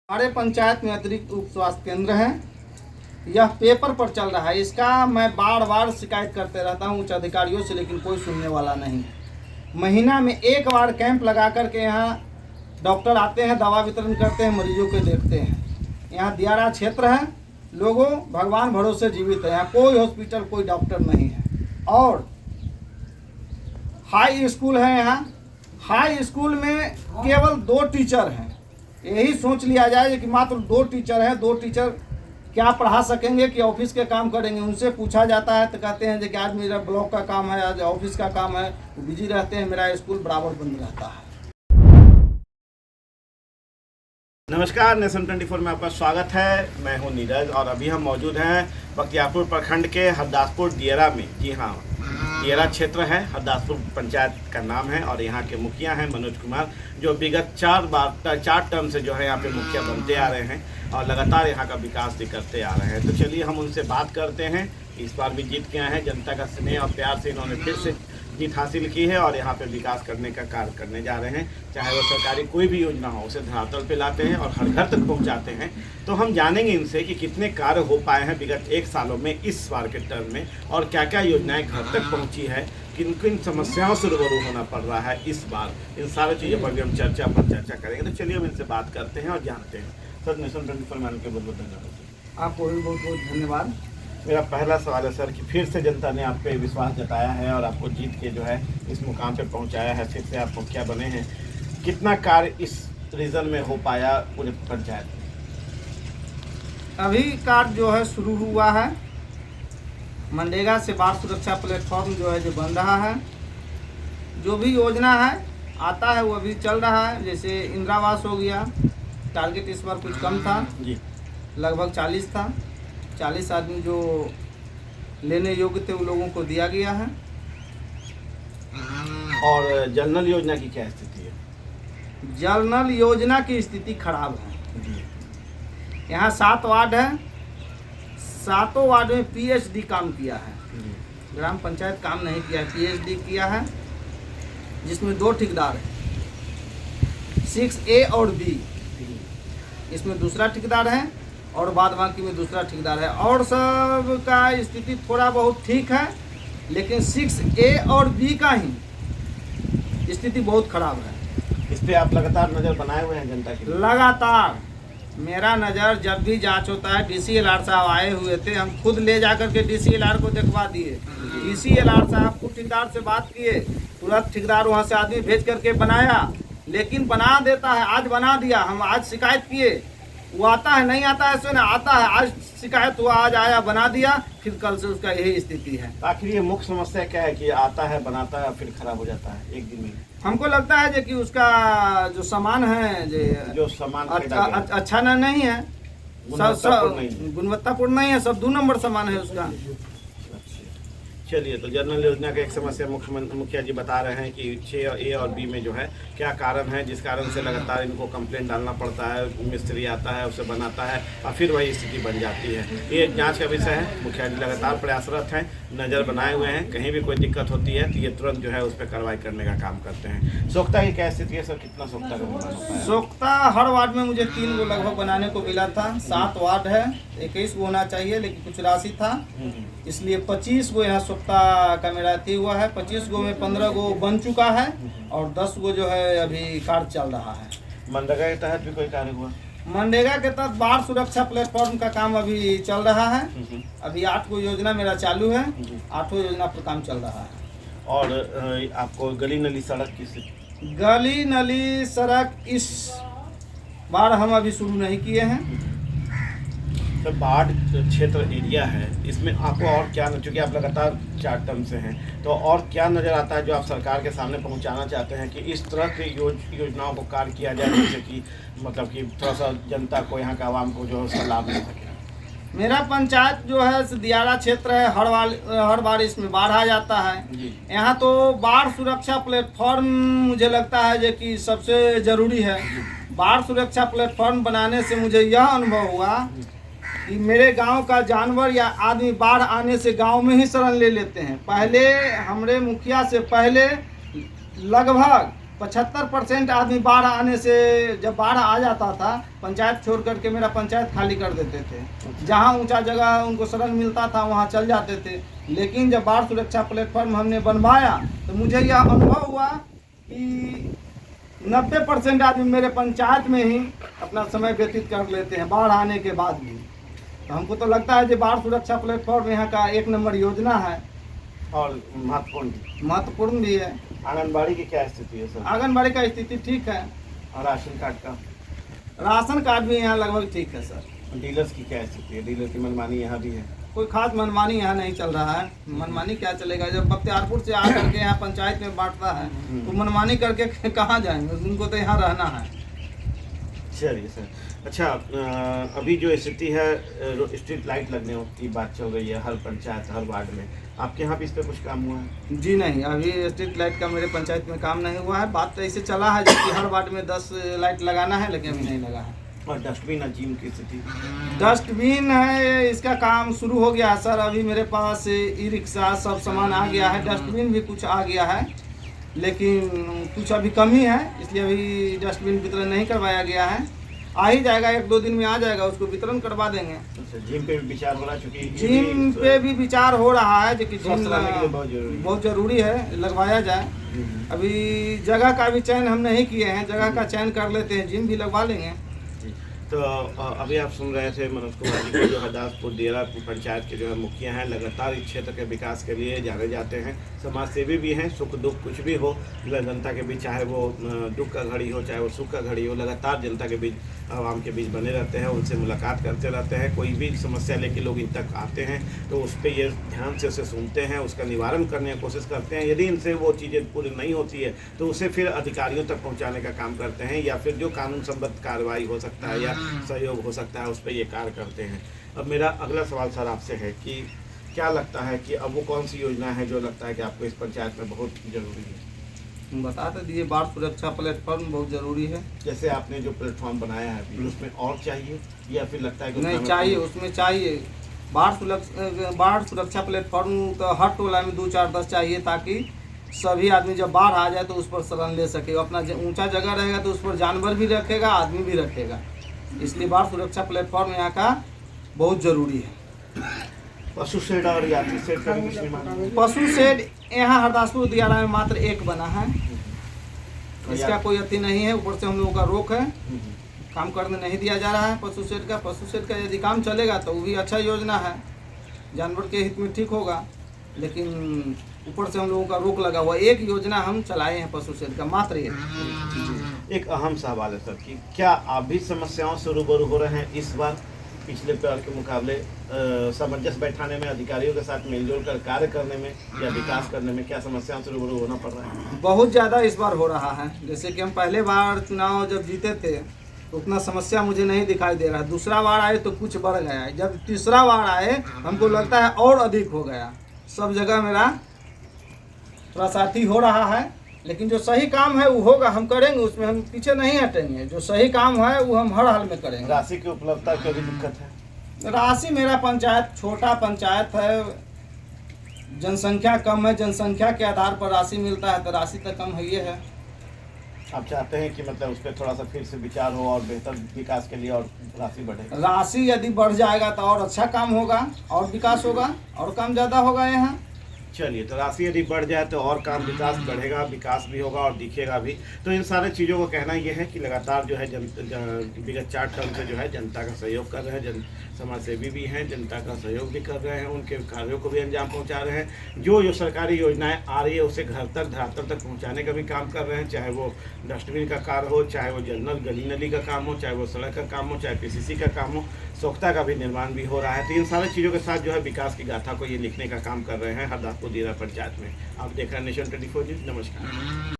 हमारे पंचायत में अतिरिक्त उप स्वास्थ्य केंद्र है। यह पेपर पर चल रहा है। इसका मैं बार बार शिकायत करते रहता हूँ उच्च अधिकारियों से, लेकिन कोई सुनने वाला नहीं। महीना में एक बार कैंप लगा करके यहाँ डॉक्टर आते हैं, दवा वितरण करते हैं, मरीजों को देखते हैं। यहाँ दियारा क्षेत्र है, लोगों भगवान भरोसे जीवित है। यहाँ कोई हॉस्पिटल, कोई डॉक्टर नहीं है। और हाई स्कूल है। यहाँ हाई स्कूल में केवल 2 टीचर हैं। यही सोच लिया जाए कि मात्र 2 टीचर हैं। 2 टीचर क्या पढ़ा सकेंगे कि ऑफिस के काम करेंगे। उनसे पूछा जाता है तो कहते हैं कि आज मेरा ब्लॉक का काम है, आज ऑफिस का काम है, वो बिजी रहते हैं। मेरा स्कूल बराबर बंद रहता है। नमस्कार, नेशन 24 में आपका स्वागत है। मैं हूं नीरज और अभी हम मौजूद हैं बख्तियारपुर प्रखंड के हरदासपुर दियारा में। जी हाँ, दियारा क्षेत्र है, हरदासपुर पंचायत का नाम है और यहाँ के मुखिया हैं मनोज कुमार, जो विगत 4 टर्म से जो है यहाँ पे मुखिया बनते आ रहे हैं और लगातार यहाँ का विकास भी करते आ रहे हैं। तो चलिए हम उनसे बात करते हैं। इस बार भी जीत के आए हैं। जनता का स्नेह और प्यार से इन्होंने फिर से जीत हासिल की है और यहाँ पे विकास करने का कार्य करने जा रहे हैं। चाहे वो सरकारी कोई भी योजना हो, उसे धरातल पे लाते हैं और हर घर तक पहुँचाते हैं। तो हम जानेंगे इनसे कि कितने कार्य हो पाए हैं विगत 1 सालों में, इस बार के टर्म में, और क्या क्या योजनाएं घर तक पहुँची है, किन किन समस्याओं से रूबरू होना पड़ रहा है इस बार। इन सारी चीज़ों पर भी हम चर्चा करेंगे। तो चलिए हम इनसे बात करते हैं और जानते हैं। सर, नेशन 24 में के बहुत बहुत धन्यवाद। आपको भी बहुत बहुत धन्यवाद। मेरा पहला सवाल है सर कि फिर से जनता ने आप पे विश्वास जताया है और आपको जीत के जो है इस मुकाम पे पहुंचाया है, फिर से आप मुखिया बने हैं। कितना कार्य इस रीजन में हो पाया पूरे पंचायत में? अभी कार्य जो है शुरू हुआ है। मनरेगा से बाढ़ सुरक्षा प्लेटफॉर्म जो है जो बन रहा है। जो भी योजना है आता है वो अभी चल रहा है। जैसे इंदिरावास हो गया, टारगेट इस बार कुछ कम था जी, लगभग 40 था। 40 आदमी जो लेने योग्य थे उन लोगों को दिया गया है। और जनरल योजना की क्या स्थिति है? जनरल योजना की स्थिति खराब है। जी, यहाँ 7 वार्ड है। 7 वार्ड में पीएचडी काम किया है। ग्राम पंचायत काम नहीं किया है, पीएचडी किया है, जिसमें 2 ठेकेदार हैं, 6A और B। इसमें दूसरा ठेकेदार है और बाद बाकी में दूसरा ठेकेदार है। और सब का स्थिति थोड़ा बहुत ठीक है, लेकिन 6A और B का ही स्थिति बहुत खराब है। इस पे आप लगातार नज़र बनाए हुए हैं जनता की? लगातार मेरा नज़र, जब भी जांच होता है, DCLR साहब आए हुए थे, हम खुद ले जाकर के DCLR को दिखवा दिए। DCLR साहब खुद ठेकेदार से बात किए, तुरंत ठेकेदार वहाँ से आदमी भेज करके बनाया। लेकिन बना देता है, आज बना दिया, हम आज शिकायत किए, वो आता है, नहीं आता है, सुना आता है, आज शिकायत हुआ, आज आया, बना दिया, फिर कल से उसका यही स्थिति है। आखिर ये मुख्य समस्या क्या है कि आता है, बनाता है, फिर खराब हो जाता है एक दिन में? हमको लगता है कि उसका जो सामान है जो सामान अच्छा नहीं है, गुणवत्तापूर्ण नहीं है, सब 2 नंबर सामान है उसका। चलिए, तो जनरल योजना का एक समस्या मुखिया जी बता रहे हैं कि 6A और B में जो है क्या कारण है, जिस कारण से लगातार इनको कंप्लेंट डालना पड़ता है। मिस्त्री आता है, उसे बनाता है और फिर वही स्थिति बन जाती है। ये जांच का विषय है। मुखिया जी लगातार प्रयासरत हैं, नज़र बनाए हुए हैं। कहीं भी कोई दिक्कत होती है तो ये तुरंत जो है उस पर कार्रवाई करने का काम करते हैं। सोख्ता की क्या स्थिति है सर? कितना सोख्ता का निर्माण होता है? सोख्ता हर वार्ड में मुझे 3 गो लगभग बनाने को मिला था। 7 वार्ड है, 21 गो होना चाहिए, लेकिन कुछ राशि था, इसलिए 25 गो यहाँ सोख्ता का मेरा अति हुआ है। 25 गो में 15 गो बन चुका है और 10 गो जो है अभी कार्य चल रहा है। मनरेगा के तहत भी कोई कार्य हुआ? मनरेगा के तहत बाढ़ सुरक्षा प्लेटफॉर्म का काम अभी चल रहा है। अभी 8 गो योजना मेरा चालू है, 8 योजना पर काम चल रहा है। और आपको गली नली सड़क की? गली नली सड़क इस बार हम अभी शुरू नहीं किए हैं। तो बाढ़ क्षेत्र एरिया है, इसमें आपको और क्या, चूँकि आप लगातार 4 टर्म से हैं, तो और क्या नज़र आता है जो आप सरकार के सामने पहुंचाना चाहते हैं कि इस तरह के योजनाओं को कार्य किया जाए, जैसे कि मतलब कि थोड़ा सा जनता को, यहाँ का आवाम को जो है उसका लाभ मिल सके? मेरा पंचायत जो है दियारा क्षेत्र है, हर बार इसमें बाढ़ आ जाता है। यहाँ तो बाढ़ सुरक्षा प्लेटफॉर्म मुझे लगता है कि सबसे ज़रूरी है। बाढ़ सुरक्षा प्लेटफॉर्म बनाने से मुझे यह अनुभव हुआ कि मेरे गांव का जानवर या आदमी बाढ़ आने से गांव में ही शरण ले लेते हैं। पहले हमारे मुखिया से पहले लगभग 75% आदमी बाढ़ आने से, जब बाढ़ आ जाता था, पंचायत छोड़ करके मेरा पंचायत खाली कर देते थे। जहाँ ऊंचा जगह उनको शरण मिलता था वहाँ चल जाते थे। लेकिन जब बाढ़ सुरक्षा प्लेटफॉर्म हमने बनवाया तो मुझे यह अनुभव हुआ कि 90% आदमी मेरे पंचायत में ही अपना समय व्यतीत कर लेते हैं बाढ़ आने के बाद भी। तो हमको तो लगता है कि बाढ़ सुरक्षा प्लेटफॉर्म यहाँ का 1 नंबर योजना है और महत्वपूर्ण भी है। आंगनबाड़ी की क्या स्थिति है सर? आंगनबाड़ी का स्थिति ठीक है और राशन कार्ड का? राशन कार्ड भी यहाँ लगभग ठीक है सर। डीलर्स की क्या स्थिति है? डीलर की मनमानी यहाँ भी है? कोई खास मनमानी यहाँ नहीं चल रहा है। मनमानी क्या चलेगा, जब बख्तियारपुर से आ करके यहाँ पंचायत में बांटता है तो मनमानी करके कहाँ जाएंगे, उनको तो यहाँ रहना है। चलिए सर। अच्छा, अभी जो स्थिति है स्ट्रीट लाइट लगने की बात चल रही है हर पंचायत हर वार्ड में, आपके यहाँ भी इस पर कुछ काम हुआ है? जी नहीं, अभी स्ट्रीट लाइट का मेरे पंचायत में काम नहीं हुआ है। बात तो ऐसे चला है जबकि हर वार्ड में 10 लाइट लगाना है, लेकिन अभी नहीं लगा है। और डस्टबिन और जिम की स्थिति? डस्टबिन है, इसका काम शुरू हो गया है सर। अभी मेरे पास ई रिक्शा सब सामान आ गया है, डस्टबिन भी कुछ आ गया है, लेकिन कुछ अभी कमी है, इसलिए अभी डस्टबिन वितरण नहीं करवाया गया है। आ ही जाएगा, 1-2 दिन में आ जाएगा, उसको वितरण करवा देंगे। अच्छा, जिम पे भी विचार हो रहा है? क्योंकि जिम पे भी विचार हो रहा है, जो कि जिम बहुत जरूरी है, लगवाया जाए। अभी जगह का भी चयन हम नहीं किए हैं, जगह का चयन कर लेते हैं, जिम भी लगवा लेंगे। तो अभी आप सुन रहे थे मनोज कुमार जी को, जो हरदासपुर दियरा पंचायत के जो है मुखिया हैं। लगातार इस क्षेत्र के विकास के लिए जाने जाते हैं, समाज सेवी भी हैं। सुख दुख कुछ भी हो जनता के बीच, चाहे वो दुख का घड़ी हो चाहे वो सुख का घड़ी हो, लगातार जनता के बीच आवाम के बीच बने रहते हैं, उनसे मुलाकात करते रहते हैं। कोई भी समस्या लेके लोग इन तक आते हैं तो उस पर ये ध्यान से उसे सुनते हैं, उसका निवारण करने की कोशिश करते हैं। यदि इनसे वो चीज़ें पूरी नहीं होती है तो उसे फिर अधिकारियों तक पहुँचाने का काम करते हैं, या फिर जो कानून संबद्ध कार्रवाई हो सकता है या सहयोग हो सकता है उस पर ये कार्य करते हैं। अब मेरा अगला सवाल सर आपसे है कि क्या लगता है कि अब वो कौन सी योजना है जो लगता है कि आपको इस पंचायत में बहुत जरूरी है? बता तो दिए, बाढ़ सुरक्षा प्लेटफॉर्म बहुत जरूरी है। जैसे आपने जो प्लेटफॉर्म बनाया है अभी, उसमें और चाहिए या फिर लगता है कि नहीं चाहिए? उसमें चाहिए बाढ़ सुरक्षा प्लेटफॉर्म तो हर टोला में 2-4-10 चाहिए, ताकि सभी आदमी जब बाढ़ आ जाए तो उस पर शरण ले सके। अपना ऊंचा जगह रहेगा तो उस पर जानवर भी रखेगा, आदमी भी रखेगा, इसलिए बाढ़ सुरक्षा प्लेटफॉर्म यहाँ का बहुत जरूरी है। पशु शेड और यात्री शेड का भी कुछ निर्माण है? पशु शेड यहाँ हरदासपुर दियारा में मात्र 1 बना है, इसका कोई अति नहीं है। ऊपर से हम लोगों का रोक है, काम करने नहीं दिया जा रहा है पशु शेड का। पशु शेड का यदि काम चलेगा तो वो भी अच्छा योजना है, जानवर के हित में ठीक होगा, लेकिन ऊपर से हम लोगों का रोक लगा हुआ। 1 योजना हम चलाए हैं पशु शेड का, मात्र 1। एक अहम सवाल है सर कि क्या आप भी समस्याओं से रूबरू हो रहे हैं इस बार पिछले बार के मुकाबले? सामंजस्य बैठाने में, अधिकारियों के साथ मिलजुल कर कार्य करने में या विकास करने में क्या समस्याओं से रूबरू होना पड़ रहा है? बहुत ज़्यादा इस बार हो रहा है। जैसे कि हम पहले बार चुनाव जब जीते थे तो उतना समस्या मुझे नहीं दिखाई दे रहा है। दूसरा बार आए तो कुछ बढ़ गया है, जब तीसरा बार आए हमको लगता है और अधिक हो गया। सब जगह मेरा प्रसाथी हो रहा है, लेकिन जो सही काम है वो होगा, हम करेंगे, उसमें हम पीछे नहीं हटेंगे। जो सही काम है वो हम हर हाल में करेंगे। राशि की उपलब्धता की भी दिक्कत है? राशि, मेरा पंचायत छोटा पंचायत है, जनसंख्या कम है, जनसंख्या के आधार पर राशि मिलता है, तो राशि तो कम है। ये है, आप चाहते हैं कि मतलब उस पर थोड़ा सा फिर से विचार हो और बेहतर विकास के लिए और राशि बढ़े? राशि यदि बढ़ जाएगा तो और अच्छा काम होगा और विकास होगा और काम ज़्यादा होगा यहाँ। चलिए, तो राशि यदि बढ़ जाए तो और काम विकास बढ़ेगा, विकास भी होगा और दिखेगा भी। तो इन सारे चीज़ों को कहना ये है कि लगातार जो है विगत 4 टर्म से जो है जनता का सहयोग कर रहे हैं, समाज सेवी भी हैं, जनता का सहयोग भी कर रहे हैं, उनके कार्यों को भी अंजाम पहुंचा रहे हैं। जो सरकारी योजनाएं आ रही है उसे घर तक, धरातल तक पहुंचाने का भी काम कर रहे हैं, चाहे वो डस्टबिन का कार्य हो, चाहे वो जनरल गली नली का काम हो, चाहे वो सड़क का काम हो, चाहे PCC का काम हो, सोख्ता का भी निर्माण भी हो रहा है। तो इन सारी चीज़ों के साथ जो है विकास की गाथा को ये लिखने का काम कर रहे हैं हरदासपुर दियरा पंचायत में। आप देख रहे हैं नेशन 24 न्यूज़। नमस्कार।